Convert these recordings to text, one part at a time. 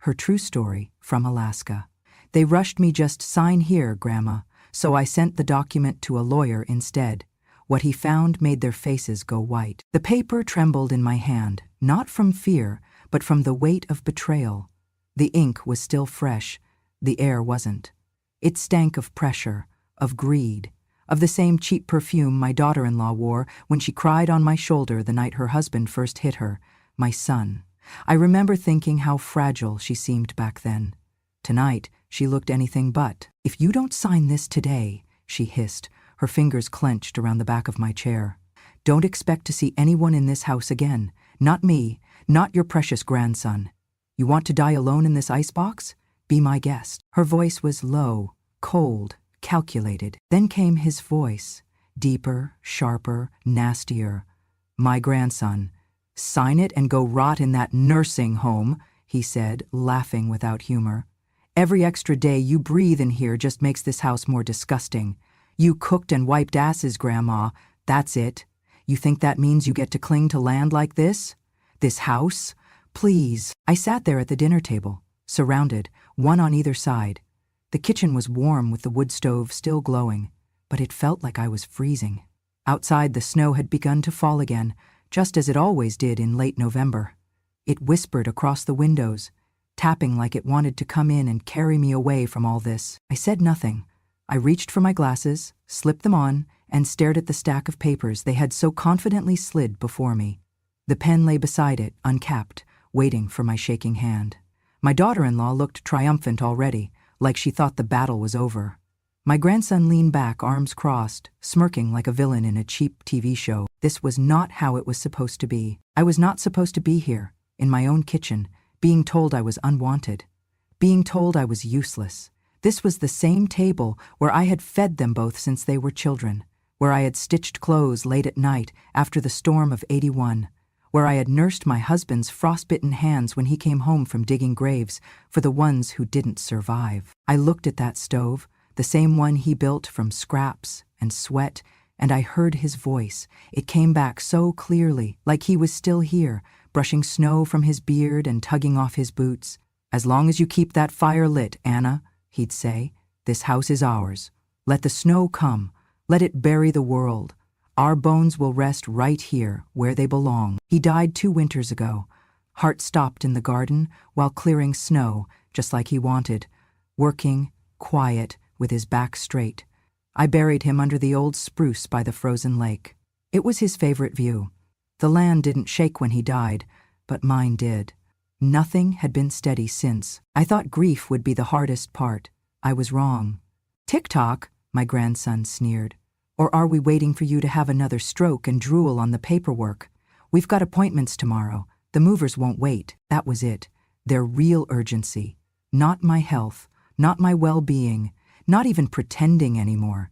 Her true story from Alaska. They rushed me just sign here, Grandma, so I sent the document to a lawyer instead. What he found made their faces go white. The paper trembled in my hand, not from fear, but from the weight of betrayal. The ink was still fresh, the air wasn't. It stank of pressure, of greed, of the same cheap perfume my daughter-in-law wore when she cried on my shoulder the night her husband first hit her, my son. I remember thinking how fragile she seemed back then. Tonight, she looked anything but. "If you don't sign this today," she hissed, her fingers clenched around the back of my chair. "Don't expect to see anyone in this house again. Not me, not your precious grandson. You want to die alone in this icebox? Be my guest." Her voice was low, cold, calculated. Then came his voice, deeper, sharper, nastier. "My grandson. Sign it and go rot in that nursing home," he said, laughing without humor. "Every extra day you breathe in here just makes this house more disgusting. You cooked and wiped asses, Grandma. That's it. You think that means you get to cling to land like this? This house? Please." I sat there at the dinner table, surrounded, one on either side. The kitchen was warm with the wood stove still glowing, but it felt like I was freezing. Outside, the snow had begun to fall again, just as it always did in late November. It whispered across the windows, tapping like it wanted to come in and carry me away from all this. I said nothing. I reached for my glasses, slipped them on, and stared at the stack of papers they had so confidently slid before me. The pen lay beside it, uncapped, waiting for my shaking hand. My daughter-in-law looked triumphant already, like she thought the battle was over. My grandson leaned back, arms crossed, smirking like a villain in a cheap TV show. This was not how it was supposed to be. I was not supposed to be here, in my own kitchen, being told I was unwanted, being told I was useless. This was the same table where I had fed them both since they were children, where I had stitched clothes late at night after the storm of '81, where I had nursed my husband's frostbitten hands when he came home from digging graves for the ones who didn't survive. I looked at that stove, the same one he built from scraps and sweat, and I heard his voice. It came back so clearly, like he was still here, brushing snow from his beard and tugging off his boots. "As long as you keep that fire lit, Anna," he'd say, "this house is ours. Let the snow come. Let it bury the world. Our bones will rest right here, where they belong." He died 2 winters ago. Hart stopped in the garden while clearing snow, just like he wanted, working, quiet, with his back straight. I buried him under the old spruce by the frozen lake. It was his favorite view. The land didn't shake when he died, but mine did. Nothing had been steady since. I thought grief would be the hardest part. I was wrong. "TikTok," my grandson sneered. "Or are we waiting for you to have another stroke and drool on the paperwork? We've got appointments tomorrow. The movers won't wait." That was it. Their real urgency. Not my health, not my well-being, not even pretending anymore.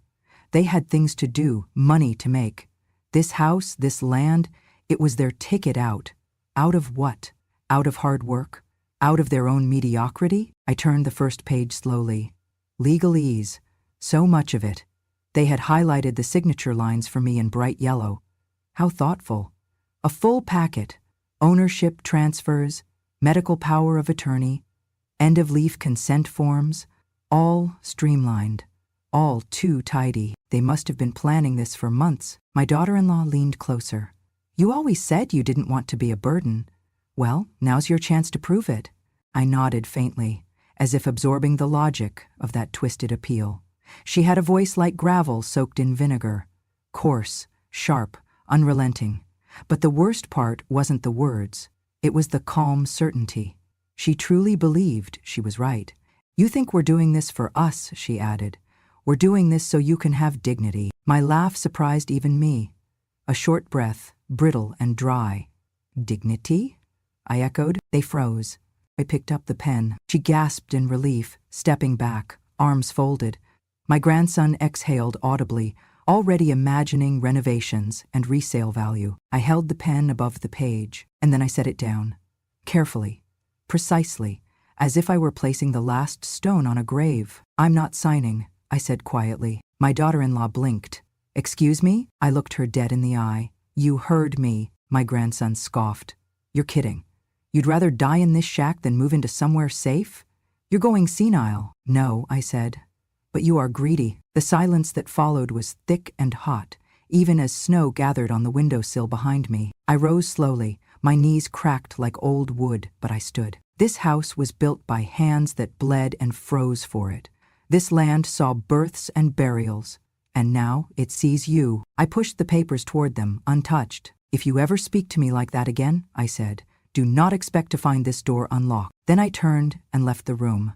They had things to do, money to make. This house, this land, it was their ticket out. Out of what? Out of hard work? Out of their own mediocrity? I turned the first page slowly. Legalese. So much of it. They had highlighted the signature lines for me in bright yellow. How thoughtful. A full packet. Ownership transfers, medical power of attorney, end-of-leaf consent forms, all streamlined, all too tidy. They must have been planning this for months. My daughter-in-law leaned closer. "You always said you didn't want to be a burden. Well, now's your chance to prove it." I nodded faintly, as if absorbing the logic of that twisted appeal. She had a voice like gravel soaked in vinegar, coarse, sharp, unrelenting. But the worst part wasn't the words. It was the calm certainty. She truly believed she was right. "You think we're doing this for us," she added. "We're doing this so you can have dignity." My laugh surprised even me. A short breath, brittle and dry. "Dignity?" I echoed. They froze. I picked up the pen. She gasped in relief, stepping back, arms folded. My grandson exhaled audibly, already imagining renovations and resale value. I held the pen above the page, and then I set it down. Carefully, precisely, as if I were placing the last stone on a grave. "I'm not signing," I said quietly. My daughter-in-law blinked. "Excuse me?" I looked her dead in the eye. "You heard me," my grandson scoffed. "You're kidding. You'd rather die in this shack than move into somewhere safe? You're going senile." "No," I said. "But you are greedy." The silence that followed was thick and hot, even as snow gathered on the windowsill behind me. I rose slowly, my knees cracked like old wood, but I stood. This house was built by hands that bled and froze for it. This land saw births and burials, and now it sees you. I pushed the papers toward them, untouched. "If you ever speak to me like that again," I said, "do not expect to find this door unlocked." Then I turned and left the room.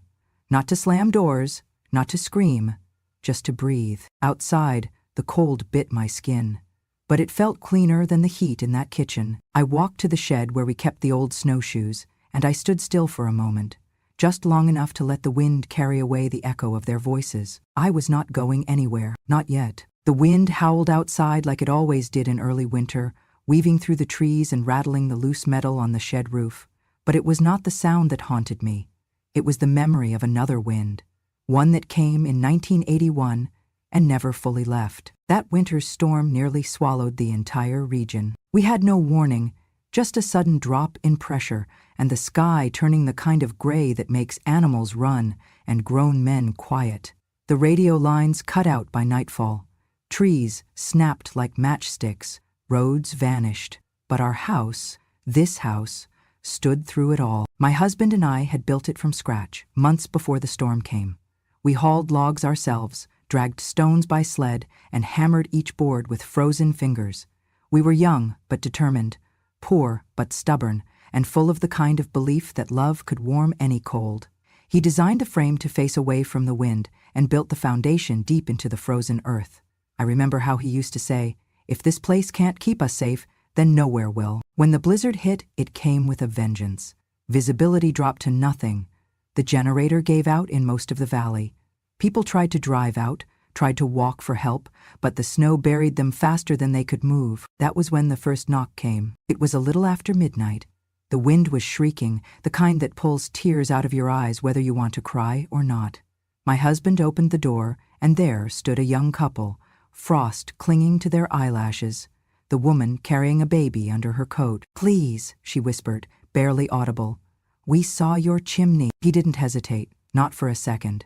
Not to slam doors, not to scream, just to breathe. Outside, the cold bit my skin, but it felt cleaner than the heat in that kitchen. I walked to the shed where we kept the old snowshoes, and I stood still for a moment, just long enough to let the wind carry away the echo of their voices. I was not going anywhere, not yet. The wind howled outside like it always did in early winter, weaving through the trees and rattling the loose metal on the shed roof. But it was not the sound that haunted me. It was the memory of another wind, one that came in 1981 and never fully left. That winter's storm nearly swallowed the entire region. We had no warning, just a sudden drop in pressure, and the sky turning the kind of gray that makes animals run and grown men quiet. The radio lines cut out by nightfall. Trees snapped like matchsticks. Roads vanished. But our house, this house, stood through it all. My husband and I had built it from scratch, months before the storm came. We hauled logs ourselves, dragged stones by sled, and hammered each board with frozen fingers. We were young but determined, poor but stubborn, and full of the kind of belief that love could warm any cold. He designed a frame to face away from the wind and built the foundation deep into the frozen earth. I remember how he used to say, "If this place can't keep us safe, then nowhere will." When the blizzard hit, it came with a vengeance. Visibility dropped to nothing. The generator gave out in most of the valley. People tried to drive out, tried to walk for help, but the snow buried them faster than they could move. That was when the first knock came. It was a little after midnight. The wind was shrieking, the kind that pulls tears out of your eyes whether you want to cry or not. My husband opened the door, and there stood a young couple, frost clinging to their eyelashes, the woman carrying a baby under her coat. "Please," she whispered, barely audible. "We saw your chimney." He didn't hesitate, not for a second.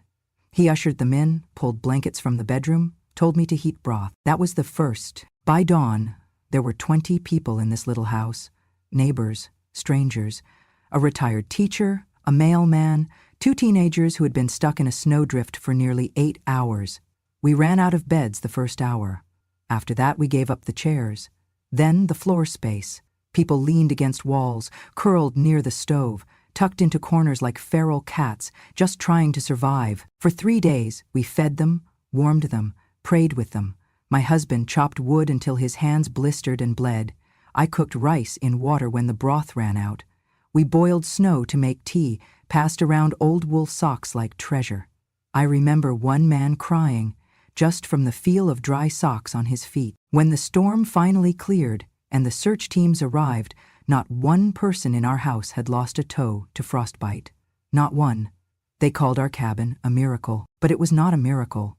He ushered them in, pulled blankets from the bedroom, told me to heat broth. That was the first. By dawn, there were 20 people in this little house. Neighbors, strangers, a retired teacher, a mailman, 2 teenagers who had been stuck in a snowdrift for nearly 8 hours. We ran out of beds the first hour. After that, we gave up the chairs. Then the floor space. People leaned against walls, curled near the stove, tucked into corners like feral cats, just trying to survive. For 3 days, we fed them, warmed them, prayed with them. My husband chopped wood until his hands blistered and bled. I cooked rice in water when the broth ran out. We boiled snow to make tea, passed around old wool socks like treasure. I remember one man crying, just from the feel of dry socks on his feet. When the storm finally cleared and the search teams arrived, not one person in our house had lost a toe to frostbite. Not one. They called our cabin a miracle. But it was not a miracle.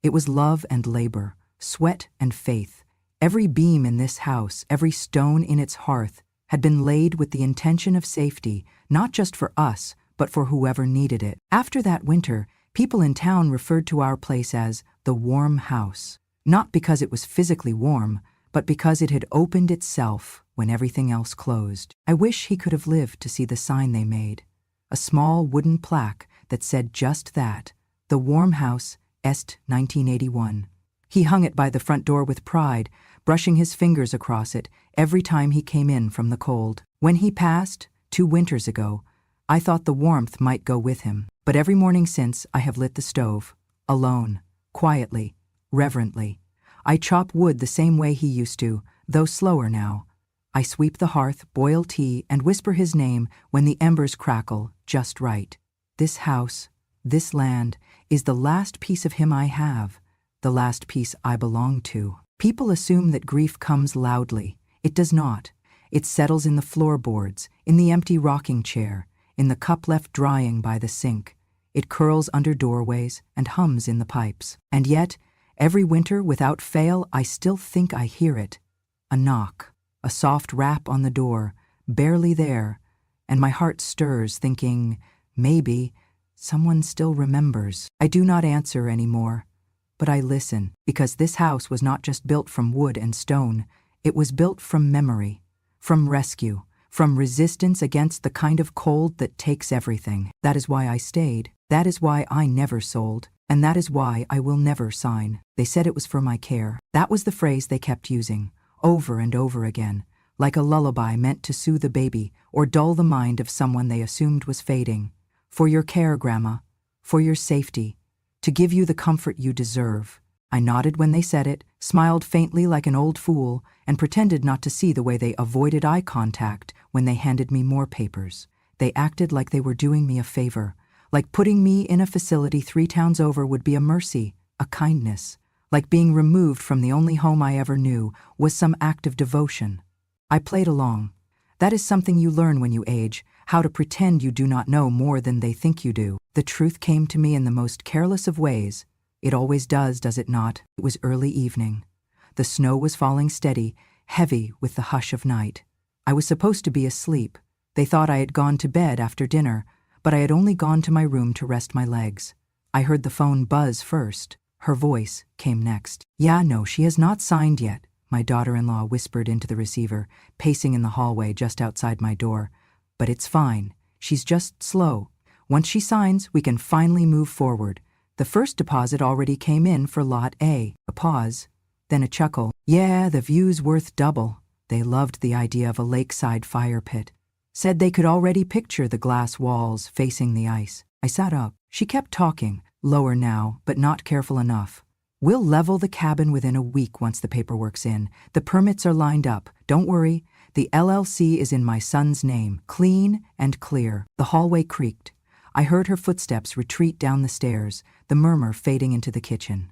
It was love and labor, sweat and faith. Every beam in this house, every stone in its hearth, had been laid with the intention of safety, not just for us, but for whoever needed it. After that winter, people in town referred to our place as the warm house. Not because it was physically warm, but because it had opened itself when everything else closed. I wish he could have lived to see the sign they made. A small wooden plaque that said just that, "The Warm House, Est 1981. He hung it by the front door with pride, brushing his fingers across it every time he came in from the cold. When he passed, 2 winters ago, I thought the warmth might go with him. But every morning since, I have lit the stove, alone, quietly, reverently. I chop wood the same way he used to, though slower now. I sweep the hearth, boil tea, and whisper his name when the embers crackle just right. This house, this land, is the last piece of him I have, the last piece I belong to. People assume that grief comes loudly. It does not. It settles in the floorboards, in the empty rocking chair, in the cup left drying by the sink. It curls under doorways and hums in the pipes. And yet, every winter, without fail, I still think I hear it. A knock, a soft rap on the door, barely there, and my heart stirs, thinking, maybe someone still remembers. I do not answer anymore, but I listen, because this house was not just built from wood and stone, it was built from memory, from rescue, from resistance against the kind of cold that takes everything. That is why I stayed. That is why I never sold. And that is why I will never sign. They said it was for my care. That was the phrase they kept using, over and over again, like a lullaby meant to soothe a baby or dull the mind of someone they assumed was fading. For your care, Grandma. For your safety. To give you the comfort you deserve. I nodded when they said it, smiled faintly like an old fool, and pretended not to see the way they avoided eye contact when they handed me more papers. They acted like they were doing me a favor, like putting me in a facility 3 towns over would be a mercy, a kindness, like being removed from the only home I ever knew was some act of devotion. I played along. That is something you learn when you age, how to pretend you do not know more than they think you do. The truth came to me in the most careless of ways. It always does it not? It was early evening. The snow was falling steady, heavy with the hush of night. I was supposed to be asleep. They thought I had gone to bed after dinner, but I had only gone to my room to rest my legs. I heard the phone buzz first. Her voice came next. "Yeah, no, she has not signed yet," my daughter-in-law whispered into the receiver, pacing in the hallway just outside my door. "But it's fine. She's just slow. Once she signs, we can finally move forward. The first deposit already came in for Lot A." A pause, then a chuckle. "Yeah, the view's worth double." They loved the idea of a lakeside fire pit. Said they could already picture the glass walls facing the ice. I sat up. She kept talking, lower now, but not careful enough. "We'll level the cabin within a week once the paperwork's in. The permits are lined up. Don't worry. The LLC is in my son's name, clean and clear." The hallway creaked. I heard her footsteps retreat down the stairs, the murmur fading into the kitchen.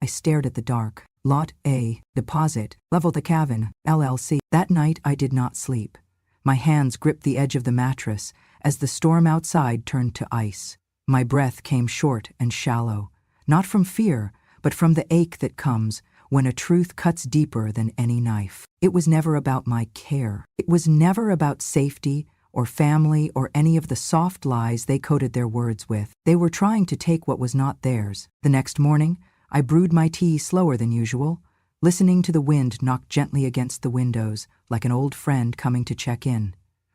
I stared at the dark. Lot A, deposit, level the cabin, LLC. That night I did not sleep. My hands gripped the edge of the mattress as the storm outside turned to ice. My breath came short and shallow, not from fear, but from the ache that comes when a truth cuts deeper than any knife. It was never about my care. It was never about safety or family or any of the soft lies they coated their words with. They were trying to take what was not theirs. The next morning, I brewed my tea slower than usual, listening to the wind knock gently against the windows like an old friend coming to check in.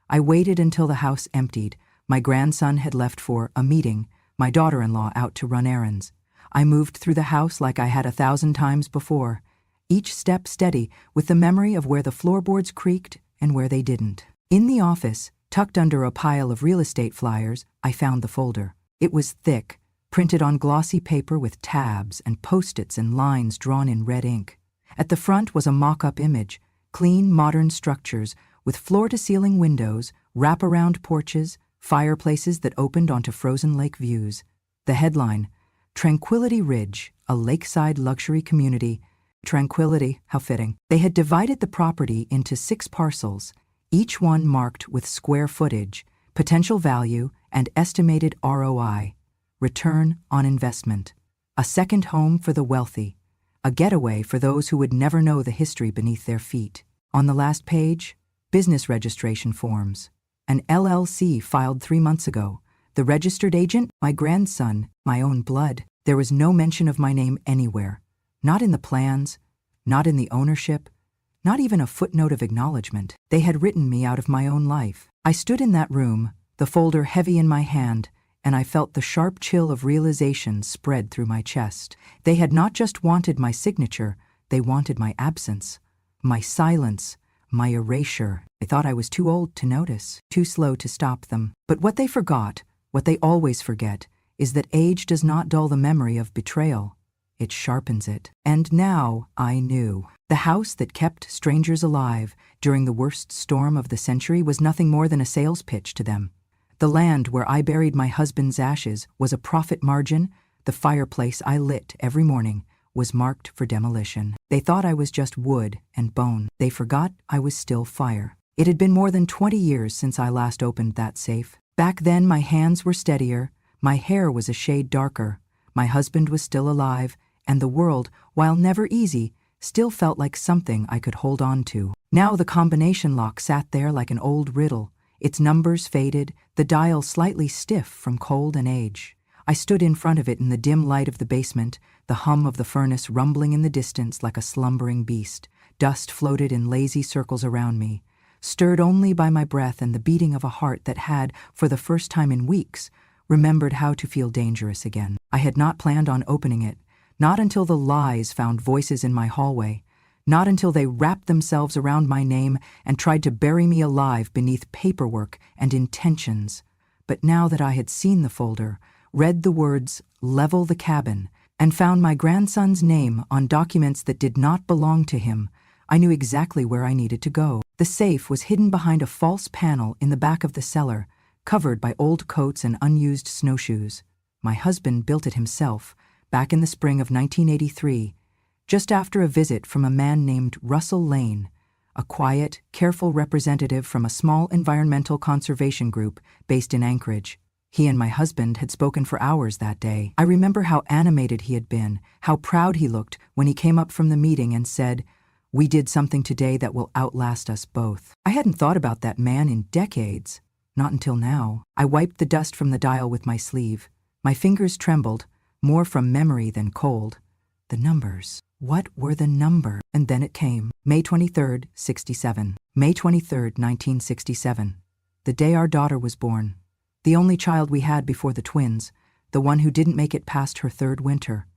I waited until the house emptied. My grandson had left for a meeting, my daughter-in-law out to run errands. I moved through the house like I had 1,000 times before, each step steady with the memory of where the floorboards creaked and where they didn't. In the office, tucked under a pile of real estate flyers, I found the folder. It was thick, printed on glossy paper with tabs and post-its and lines drawn in red ink. At the front was a mock-up image, clean, modern structures with floor-to-ceiling windows, wrap-around porches, fireplaces that opened onto frozen lake views. The headline, "Tranquility Ridge, a lakeside luxury community." Tranquility, how fitting. They had divided the property into 6 parcels, each one marked with square footage, potential value, and estimated ROI, return on investment. A second home for the wealthy, a getaway for those who would never know the history beneath their feet. On the last page, business registration forms. An LLC filed 3 months ago. The registered agent, my grandson, my own blood. There was no mention of my name anywhere. Not in the plans, not in the ownership, not even a footnote of acknowledgement. They had written me out of my own life. I stood in that room, the folder heavy in my hand, and I felt the sharp chill of realization spread through my chest. They had not just wanted my signature, they wanted my absence, my silence, my erasure. I thought I was too old to notice, too slow to stop them. But what they forgot, what they always forget, is that age does not dull the memory of betrayal. It sharpens it. And now I knew. The house that kept strangers alive during the worst storm of the century was nothing more than a sales pitch to them. The land where I buried my husband's ashes was a profit margin. The fireplace I lit every morning was marked for demolition. They thought I was just wood and bone. They forgot I was still fire. It had been more than 20 years since I last opened that safe. Back then my hands were steadier, my hair was a shade darker, my husband was still alive, and the world, while never easy, still felt like something I could hold on to. Now the combination lock sat there like an old riddle, its numbers faded, the dial slightly stiff from cold and age. I stood in front of it in the dim light of the basement, the hum of the furnace rumbling in the distance like a slumbering beast. Dust floated in lazy circles around me, stirred only by my breath and the beating of a heart that had, for the first time in weeks, remembered how to feel dangerous again. I had not planned on opening it, not until the lies found voices in my hallway, not until they wrapped themselves around my name and tried to bury me alive beneath paperwork and intentions. But now that I had seen the folder, read the words, "level the cabin," and found my grandson's name on documents that did not belong to him, I knew exactly where I needed to go. The safe was hidden behind a false panel in the back of the cellar, covered by old coats and unused snowshoes. My husband built it himself, back in the spring of 1983, just after a visit from a man named Russell Lane, a quiet, careful representative from a small environmental conservation group based in Anchorage. He and my husband had spoken for hours that day. I remember how animated he had been, how proud he looked when he came up from the meeting and said, "We did something today that will outlast us both." I hadn't thought about that man in decades. Not until now. I wiped the dust from the dial with my sleeve. My fingers trembled, more from memory than cold. The numbers. What were the numbers? And then it came. May 23rd, 67. May 23rd, 1967. The day our daughter was born. The only child we had before the twins, the one who didn't make it past her third winter.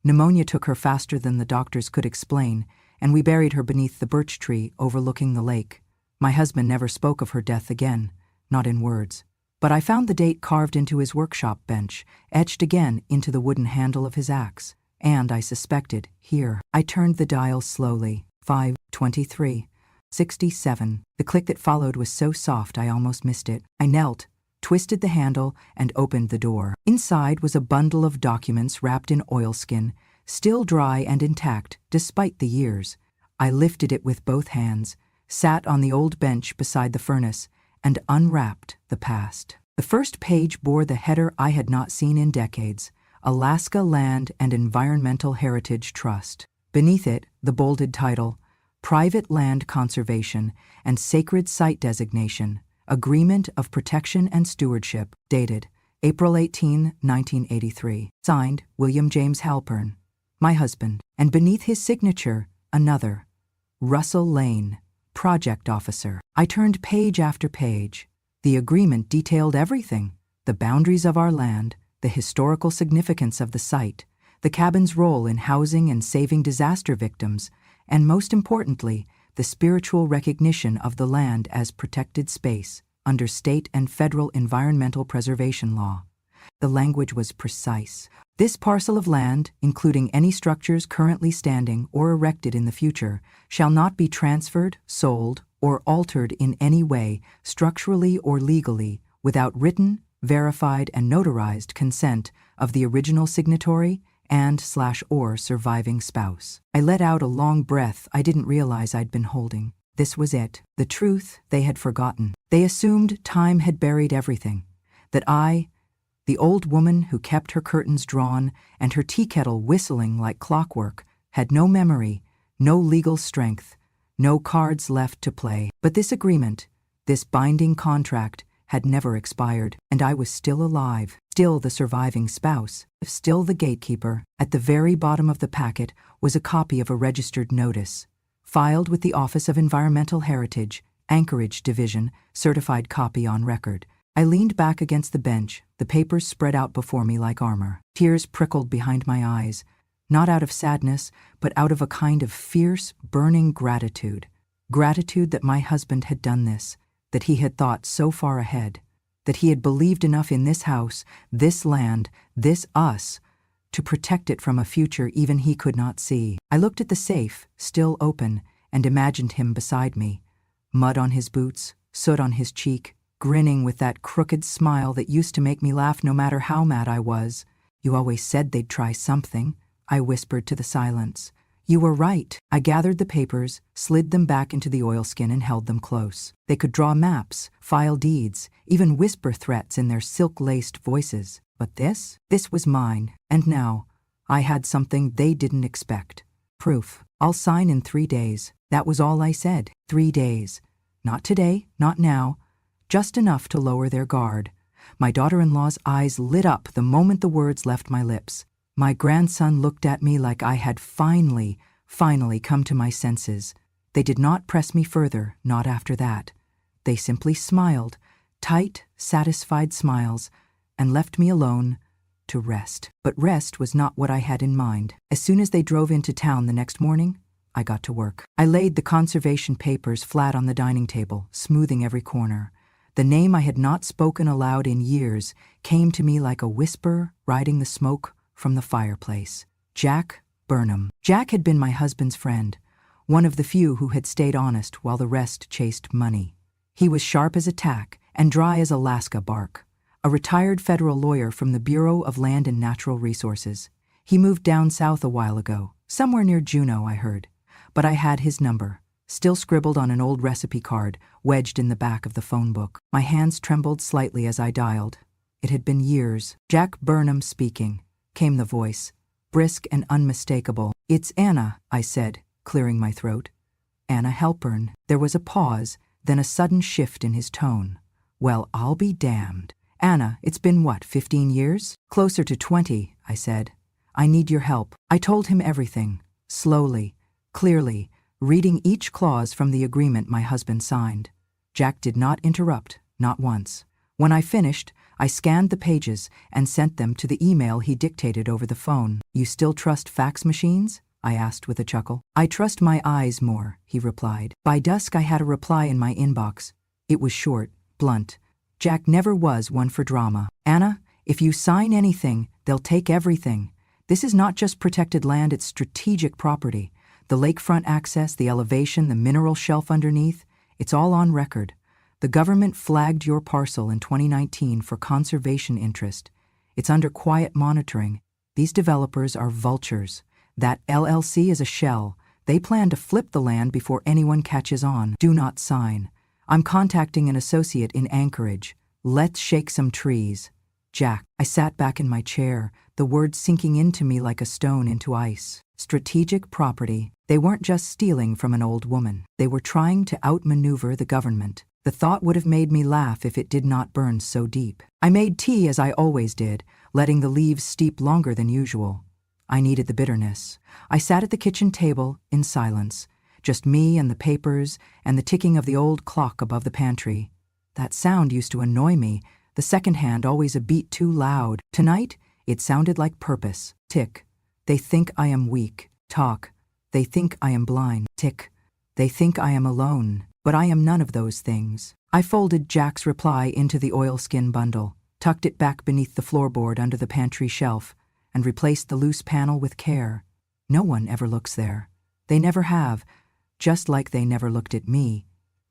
Pneumonia took her faster than the doctors could explain, and we buried her beneath the birch tree overlooking the lake. My husband never spoke of her death again, not in words. But I found the date carved into his workshop bench, etched again into the wooden handle of his axe. And I suspected, here. I turned the dial slowly. 5:23. 67. The click that followed was so soft I almost missed it. I knelt, twisted the handle, and opened the door. Inside was a bundle of documents wrapped in oilskin, still dry and intact despite the years. I lifted it with both hands, sat on the old bench beside the furnace, and unwrapped the past. The first page bore the header I had not seen in decades: Alaska Land and Environmental Heritage Trust. Beneath it, the bolded title, Private Land Conservation and Sacred Site Designation, Agreement of Protection and Stewardship, dated April 18, 1983. Signed, William James Halpern, my husband, and beneath his signature, another, Russell Lane, Project Officer. I turned page after page. The agreement detailed everything: the boundaries of our land, the historical significance of the site, the cabin's role in housing and saving disaster victims, and most importantly, the spiritual recognition of the land as protected space under state and federal environmental preservation law. The language was precise. This parcel of land, including any structures currently standing or erected in the future, shall not be transferred, sold, or altered in any way, structurally or legally, without written, verified, and notarized consent of the original signatory and/or surviving spouse. I let out a long breath I didn't realize I'd been holding. This was it. The truth they had forgotten. They assumed time had buried everything. That I, the old woman who kept her curtains drawn and her tea kettle whistling like clockwork, had no memory, no legal strength, no cards left to play. But this agreement, this binding contract, had never expired, and I was still alive, still the surviving spouse, still the gatekeeper. At the very bottom of the packet was a copy of a registered notice, filed with the Office of Environmental Heritage, Anchorage Division, certified copy on record. I leaned back against the bench, the papers spread out before me like armor. Tears prickled behind my eyes, not out of sadness, but out of a kind of fierce, burning gratitude. Gratitude that my husband had done this, that he had thought so far ahead, that he had believed enough in this house, this land, this us, to protect it from a future even he could not see. I looked at the safe, still open, and imagined him beside me, mud on his boots, soot on his cheek, grinning with that crooked smile that used to make me laugh no matter how mad I was. "You always said they'd try something," I whispered to the silence. "You were right." I gathered the papers, slid them back into the oilskin, and held them close. They could draw maps, file deeds, even whisper threats in their silk-laced voices. But this was mine. And now, I had something they didn't expect. Proof. "I'll sign in 3 days. That was all I said. 3 days. Not today, not now. just enough to lower their guard. My daughter-in-law's eyes lit up the moment the words left my lips. My grandson looked at me like I had finally come to my senses. They did not press me further, not after that. They simply smiled, tight, satisfied smiles, and left me alone to rest. But rest was not what I had in mind. As soon as they drove into town the next morning, I got to work. I laid the conservation papers flat on the dining table, smoothing every corner. The name I had not spoken aloud in years came to me like a whisper riding the smoke from the fireplace. Jack Burnham. Jack had been my husband's friend, one of the few who had stayed honest while the rest chased money. He was sharp as a tack and dry as Alaska bark. A retired federal lawyer from the Bureau of Land and Natural Resources. He moved down south a while ago, somewhere near Juneau, I heard. But I had his number, still scribbled on an old recipe card, wedged in the back of the phone book. My hands trembled slightly as I dialed. It had been years. Jack Burnham speaking, came the voice, brisk and unmistakable. "It's Anna," I said, clearing my throat. "Anna Halpern." There was a pause, then a sudden shift in his tone. "Well, I'll be damned. Anna, it's been what, 15 years? "Closer to 20, I said. "I need your help." I told him everything, slowly, clearly, reading each clause from the agreement my husband signed. Jack did not interrupt, not once. When I finished, I scanned the pages and sent them to the email he dictated over the phone. "You still trust fax machines?" I asked with a chuckle. "I trust my eyes more," he replied. By dusk I had a reply in my inbox. It was short, blunt. Jack never was one for drama. "Anna, if you sign anything, they'll take everything. This is not just protected land, it's strategic property. The lakefront access, the elevation, the mineral shelf underneath, it's all on record. The government flagged your parcel in 2019 for conservation interest. It's under quiet monitoring. These developers are vultures. That LLC is a shell. They plan to flip the land before anyone catches on. Do not sign. I'm contacting an associate in Anchorage. Let's shake some trees." Jack. I sat back in my chair, the words sinking into me like a stone into ice. Strategic property. They weren't just stealing from an old woman. They were trying to outmaneuver the government. The thought would have made me laugh if it did not burn so deep. I made tea as I always did, letting the leaves steep longer than usual. I needed the bitterness. I sat at the kitchen table in silence, just me and the papers and the ticking of the old clock above the pantry. That sound used to annoy me, the second hand always a beat too loud. Tonight, it sounded like purpose. Tick. They think I am weak. Talk. They think I am blind. Tick. They think I am alone. But I am none of those things. I folded Jack's reply into the oilskin bundle, tucked it back beneath the floorboard under the pantry shelf, and replaced the loose panel with care. No one ever looks there. They never have, just like they never looked at me,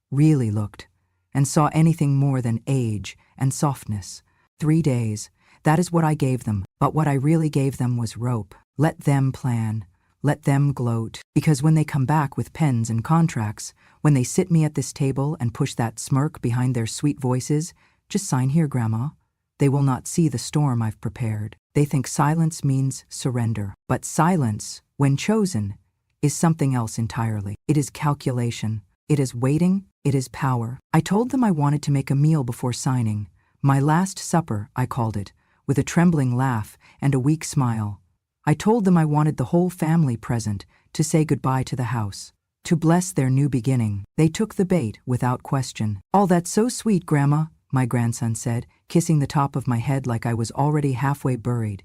really looked, and saw anything more than age and softness. 3 days, that is what I gave them, but what I really gave them was rope. Let them plan. Let them gloat, because when they come back with pens and contracts, when they sit me at this table and push that smirk behind their sweet voices, "Just sign here, Grandma," they will not see the storm I've prepared. They think silence means surrender. But silence, when chosen, is something else entirely. It is calculation. It is waiting. It is power. I told them I wanted to make a meal before signing. My last supper, I called it, with a trembling laugh and a weak smile. I told them I wanted the whole family present to say goodbye to the house, to bless their new beginning. They took the bait without question. "All that's so sweet, Grandma," my grandson said, kissing the top of my head like I was already halfway buried.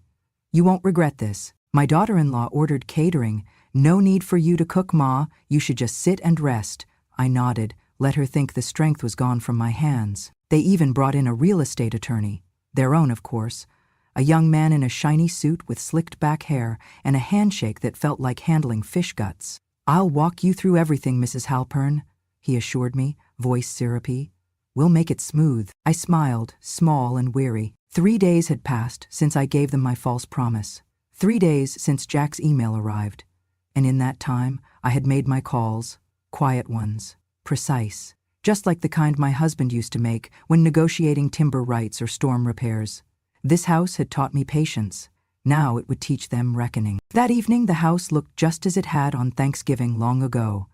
"You won't regret this. My daughter-in-law ordered catering. No need for you to cook, Ma. You should just sit and rest." I nodded, let her think the strength was gone from my hands. They even brought in a real estate attorney. Their own, of course. A young man in a shiny suit with slicked back hair and a handshake that felt like handling fish guts. "I'll walk you through everything, Mrs. Halpern," he assured me, voice syrupy. "We'll make it smooth." I smiled, small and weary. 3 days had passed since I gave them my false promise. 3 days since Jack's email arrived. And in that time, I had made my calls, quiet ones, precise, just like the kind my husband used to make when negotiating timber rights or storm repairs. This house had taught me patience. Now it would teach them reckoning. That evening, the house looked just as it had on Thanksgiving long ago.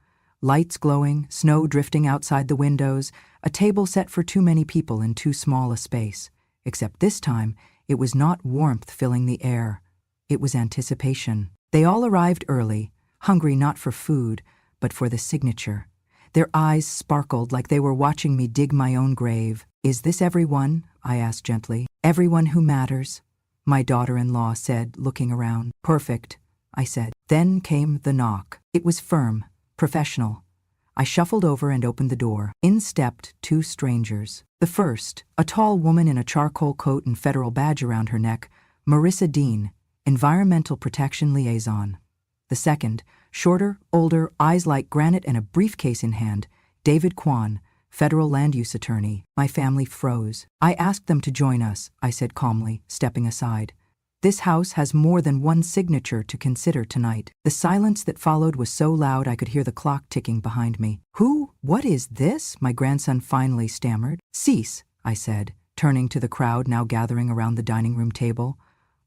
Lights glowing, snow drifting outside the windows, a table set for too many people in too small a space. Except this time, it was not warmth filling the air. It was anticipation. They all arrived early, hungry not for food, but for the signature. Their eyes sparkled like they were watching me dig my own grave. "Is this everyone?" I asked gently. "Everyone who matters," my daughter-in-law said, looking around. "Perfect," I said. Then came the knock. It was firm, professional. I shuffled over and opened the door. In stepped two strangers. The first, a tall woman in a charcoal coat and federal badge around her neck, Marissa Dean, Environmental Protection Liaison. The second, shorter, older, eyes like granite and a briefcase in hand, David Kwan, Federal Land Use Attorney. My family froze. "I asked them to join us," I said calmly, stepping aside. "This house has more than one signature to consider tonight." The silence that followed was so loud I could hear the clock ticking behind me. What is this?" my grandson finally stammered. "Cease," I said, turning to the crowd now gathering around the dining room table.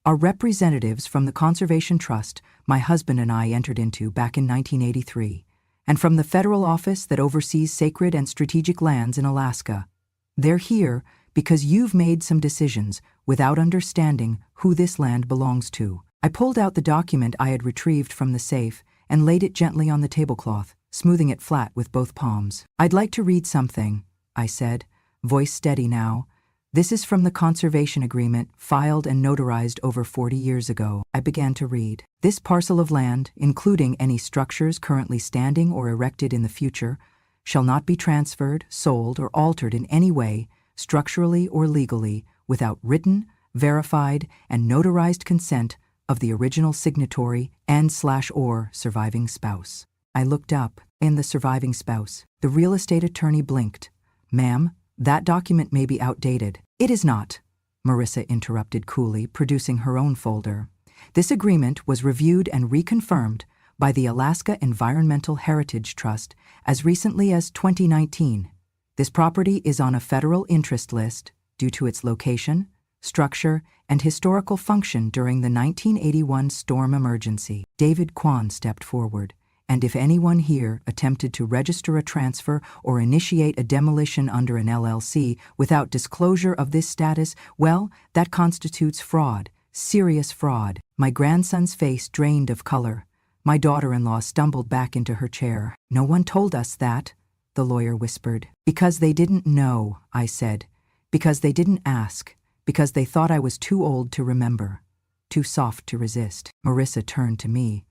"Are representatives from the Conservation Trust my husband and I entered into back in 1983, and from the federal office that oversees sacred and strategic lands in Alaska. They're here because you've made some decisions without understanding who this land belongs to." I pulled out the document I had retrieved from the safe and laid it gently on the tablecloth, smoothing it flat with both palms. "I'd like to read something," I said, voice steady now. "This is from the conservation agreement filed and notarized over 40 years ago." I began to read. "This parcel of land, including any structures currently standing or erected in the future, shall not be transferred, sold, or altered in any way, structurally or legally, without written, verified, and notarized consent of the original signatory and/or surviving spouse." I looked up. In the surviving spouse, the real estate attorney blinked. "Ma'am, that document may be outdated." "It is not," Marissa interrupted coolly, producing her own folder. "This agreement was reviewed and reconfirmed by the Alaska Environmental Heritage Trust as recently as 2019. This property is on a federal interest list due to its location, structure, and historical function during the 1981 storm emergency." David Kwan stepped forward. "And if anyone here attempted to register a transfer or initiate a demolition under an LLC without disclosure of this status, well, that constitutes fraud, serious fraud." My grandson's face drained of color. My daughter-in-law stumbled back into her chair. "No one told us that," the lawyer whispered. "Because they didn't know," I said. "Because they didn't ask. Because they thought I was too old to remember, too soft to resist." Marissa turned to me.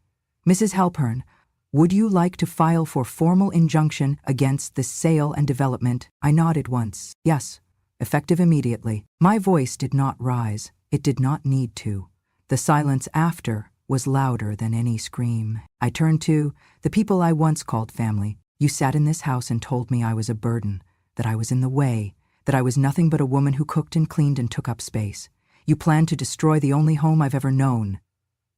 "Mrs. Halpern, would you like to file for formal injunction against this sale and development?" I nodded once. "Yes, effective immediately." My voice did not rise. It did not need to. The silence after was louder than any scream. I turned to the people I once called family. "You sat in this house and told me I was a burden, that I was in the way, that I was nothing but a woman who cooked and cleaned and took up space. You planned to destroy the only home I've ever known.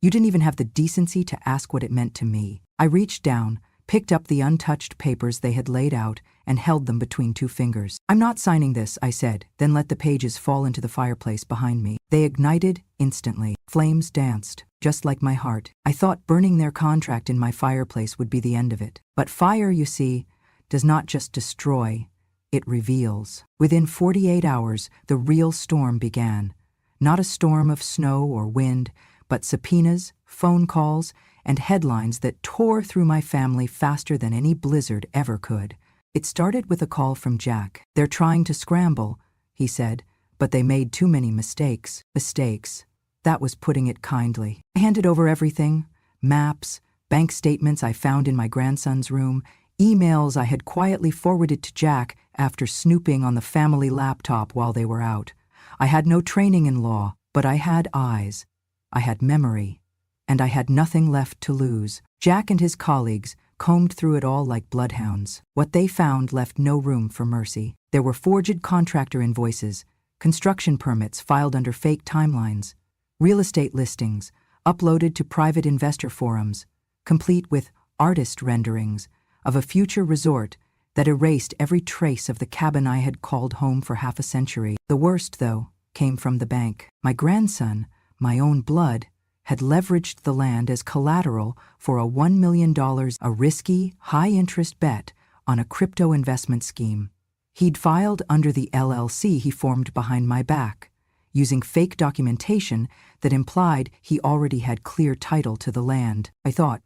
You didn't even have the decency to ask what it meant to me." I reached down, picked up the untouched papers they had laid out, and held them between two fingers. "I'm not signing this," I said, then let the pages fall into the fireplace behind me. They ignited instantly. Flames danced, just like my heart. I thought burning their contract in my fireplace would be the end of it. But fire, you see, does not just destroy, it reveals. Within 48 hours, the real storm began. Not a storm of snow or wind, but subpoenas, phone calls, and headlines that tore through my family faster than any blizzard ever could. It started with a call from Jack. "They're trying to scramble," he said, "but they made too many mistakes." Mistakes. That was putting it kindly. I handed over everything: maps, bank statements I found in my grandson's room, emails I had quietly forwarded to Jack after snooping on the family laptop while they were out. I had no training in law, but I had eyes. I had memory. And I had nothing left to lose. Jack and his colleagues combed through it all like bloodhounds. What they found left no room for mercy. There were forged contractor invoices, construction permits filed under fake timelines, real estate listings uploaded to private investor forums, complete with artist renderings of a future resort that erased every trace of the cabin I had called home for half a century. The worst, though, came from the bank. My grandson, my own blood, had leveraged the land as collateral for a $1 million, a risky, high-interest bet on a crypto investment scheme. He'd filed under the LLC he formed behind my back, using fake documentation that implied he already had clear title to the land. I thought,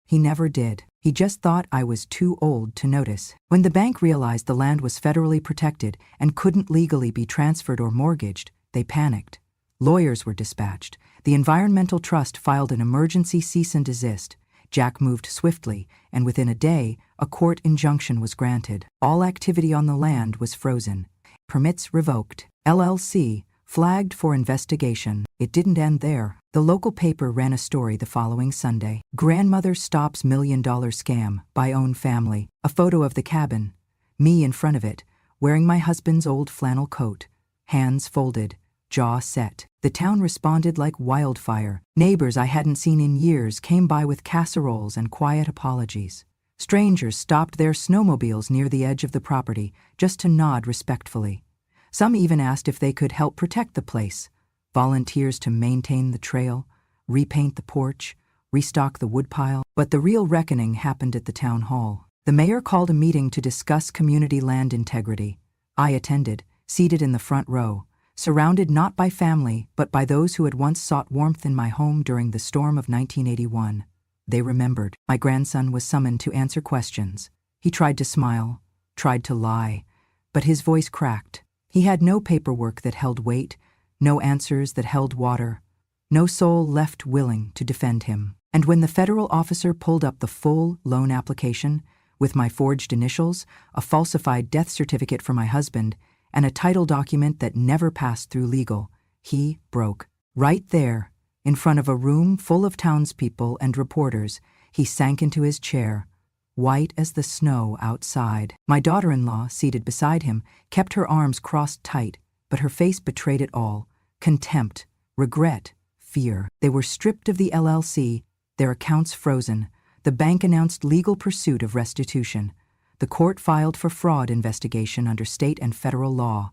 he never did. He just thought I was too old to notice. When the bank realized the land was federally protected and couldn't legally be transferred or mortgaged, they panicked. Lawyers were dispatched. The Environmental Trust filed an emergency cease and desist. Jack moved swiftly, and within a day, a court injunction was granted. All activity on the land was frozen. Permits revoked. LLC flagged for investigation. It didn't end there. The local paper ran a story the following Sunday. Grandmother stops $1 million scam by own family. A photo of the cabin. Me in front of it, wearing my husband's old flannel coat. Hands folded, jaw set. The town responded like wildfire. Neighbors I hadn't seen in years came by with casseroles and quiet apologies. Strangers stopped their snowmobiles near the edge of the property just to nod respectfully. Some even asked if they could help protect the place. Volunteers to maintain the trail, repaint the porch, restock the woodpile. But the real reckoning happened at the town hall. The mayor called a meeting to discuss community land integrity. I attended, seated in the front row, surrounded not by family but by those who had once sought warmth in my home during the storm of 1981. They remembered. My grandson was summoned to answer questions. He tried to smile, tried to lie, but his voice cracked. He had no paperwork that held weight, no answers that held water, no soul left willing to defend him. And when the federal officer pulled up the full loan application, with my forged initials, a falsified death certificate for my husband, and a title document that never passed through legal, he broke. Right there, in front of a room full of townspeople and reporters, he sank into his chair, white as the snow outside. My daughter-in-law, seated beside him, kept her arms crossed tight, but her face betrayed it all: contempt, regret, fear. They were stripped of the LLC, their accounts frozen. The bank announced legal pursuit of restitution. The court filed for fraud investigation under state and federal law.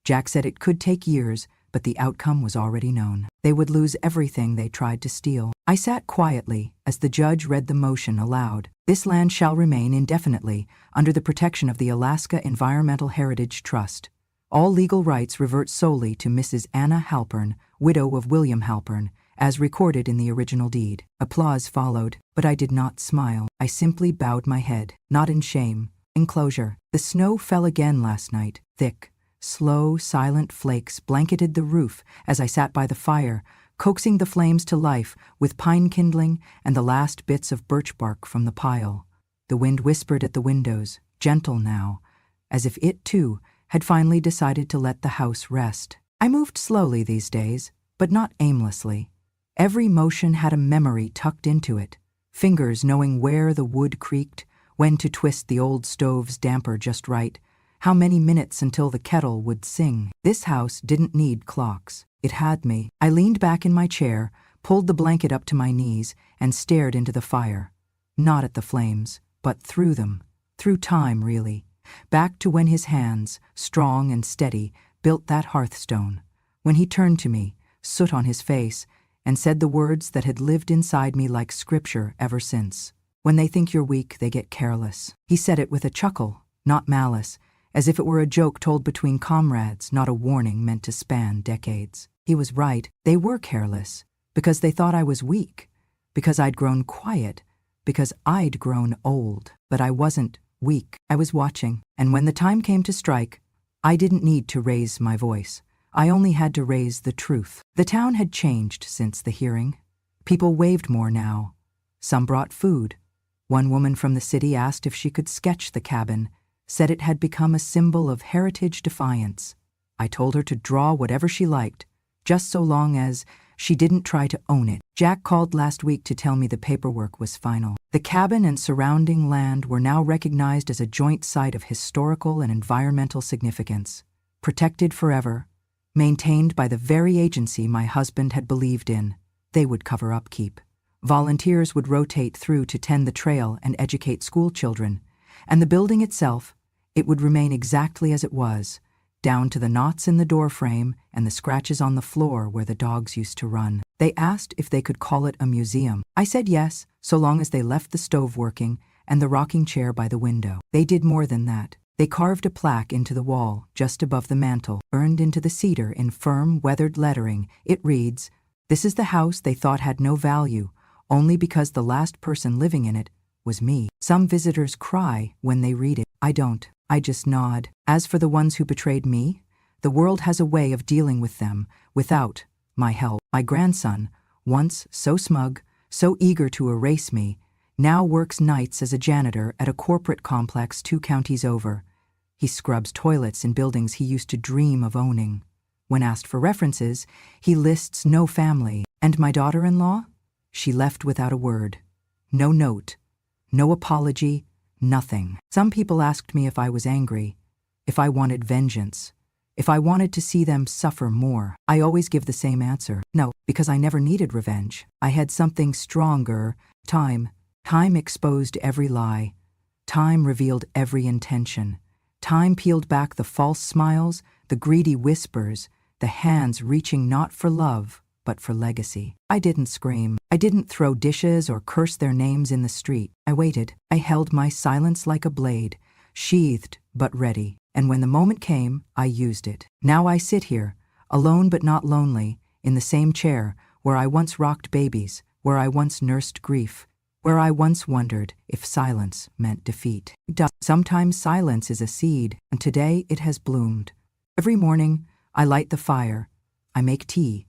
Jack said it could take years, but the outcome was already known. They would lose everything they tried to steal. I sat quietly as the judge read the motion aloud. This land shall remain indefinitely under the protection of the Alaska Environmental Heritage Trust. All legal rights revert solely to Mrs. Anna Halpern, widow of William Halpern, as recorded in the original deed. Applause followed, but I did not smile. I simply bowed my head, not in shame, in closure. The snow fell again last night. Thick, slow, silent flakes blanketed the roof as I sat by the fire, coaxing the flames to life with pine kindling and the last bits of birch bark from the pile. The wind whispered at the windows, gentle now, as if it, too, had finally decided to let the house rest. I moved slowly these days, but not aimlessly. Every motion had a memory tucked into it, fingers knowing where the wood creaked, when to twist the old stove's damper just right, how many minutes until the kettle would sing. This house didn't need clocks. It had me. I leaned back in my chair, pulled the blanket up to my knees, and stared into the fire. Not at the flames, but through them. Through time, really. Back to when his hands, strong and steady, built that hearthstone. When he turned to me, soot on his face, and said the words that had lived inside me like scripture ever since. When they think you're weak, they get careless. He said it with a chuckle, not malice, as if it were a joke told between comrades, not a warning meant to span decades. He was right. They were careless, because they thought I was weak, because I'd grown quiet, because I'd grown old. But I wasn't weak. I was watching, and when the time came to strike, I didn't need to raise my voice. I only had to raise the truth. The town had changed since the hearing. People waved more now. Some brought food. One woman from the city asked if she could sketch the cabin, said it had become a symbol of heritage defiance. I told her to draw whatever she liked, just so long as she didn't try to own it. Jack called last week to tell me the paperwork was final. The cabin and surrounding land were now recognized as a joint site of historical and environmental significance, protected forever, maintained by the very agency my husband had believed in. They would cover upkeep. Volunteers would rotate through to tend the trail and educate school children, and the building itself, it would remain exactly as it was, down to the knots in the doorframe and the scratches on the floor where the dogs used to run. They asked if they could call it a museum. I said yes, so long as they left the stove working and the rocking chair by the window. They did more than that. They carved a plaque into the wall, just above the mantel, burned into the cedar in firm, weathered lettering. It reads, "This is the house they thought had no value, only because the last person living in it was me." Some visitors cry when they read it. I don't. I just nod. As for the ones who betrayed me, the world has a way of dealing with them without my help. My grandson, once so smug, so eager to erase me, now works nights as a janitor at a corporate complex 2 counties over. He scrubs toilets in buildings he used to dream of owning. When asked for references, he lists no family. And my daughter-in-law? She left without a word. No note. No apology. Nothing. Some people asked me if I was angry, if I wanted vengeance, if I wanted to see them suffer more. I always give the same answer. No, because I never needed revenge. I had something stronger. Time. Time exposed every lie. Time revealed every intention. Time peeled back the false smiles, the greedy whispers, the hands reaching not for love, but for legacy. I didn't scream. I didn't throw dishes or curse their names in the street. I waited. I held my silence like a blade, sheathed but ready. And when the moment came, I used it. Now I sit here, alone but not lonely, in the same chair where I once rocked babies, where I once nursed grief, where I once wondered if silence meant defeat. Sometimes silence is a seed, and today it has bloomed. Every morning, I light the fire. I make tea.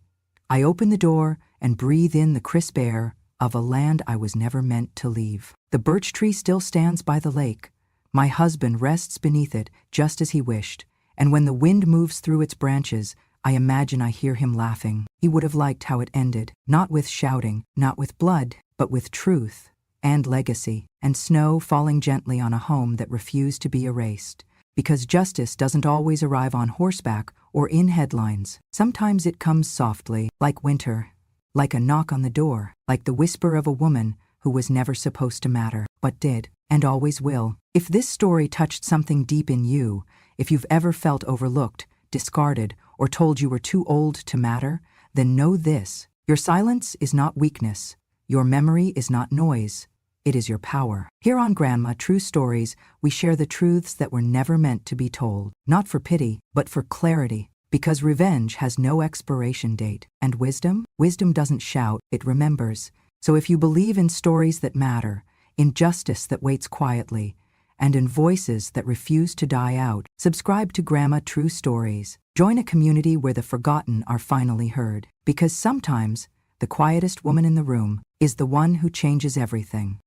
I open the door and breathe in the crisp air of a land I was never meant to leave. The birch tree still stands by the lake. My husband rests beneath it just as he wished, and when the wind moves through its branches, I imagine I hear him laughing. He would have liked how it ended, not with shouting, not with blood, but with truth and legacy, and snow falling gently on a home that refused to be erased. Because justice doesn't always arrive on horseback or in headlines. Sometimes it comes softly, like winter, like a knock on the door, like the whisper of a woman who was never supposed to matter, but did, and always will. If this story touched something deep in you, if you've ever felt overlooked, discarded, or told you were too old to matter, then know this: your silence is not weakness. Your memory is not noise. It is your power. Here on Grandma True Stories, we share the truths that were never meant to be told, not for pity, but for clarity. Because revenge has no expiration date. And wisdom? Wisdom doesn't shout, it remembers. So if you believe in stories that matter, in justice that waits quietly, and in voices that refuse to die out, subscribe to Grandma True Stories. Join a community where the forgotten are finally heard. Because sometimes, the quietest woman in the room is the one who changes everything.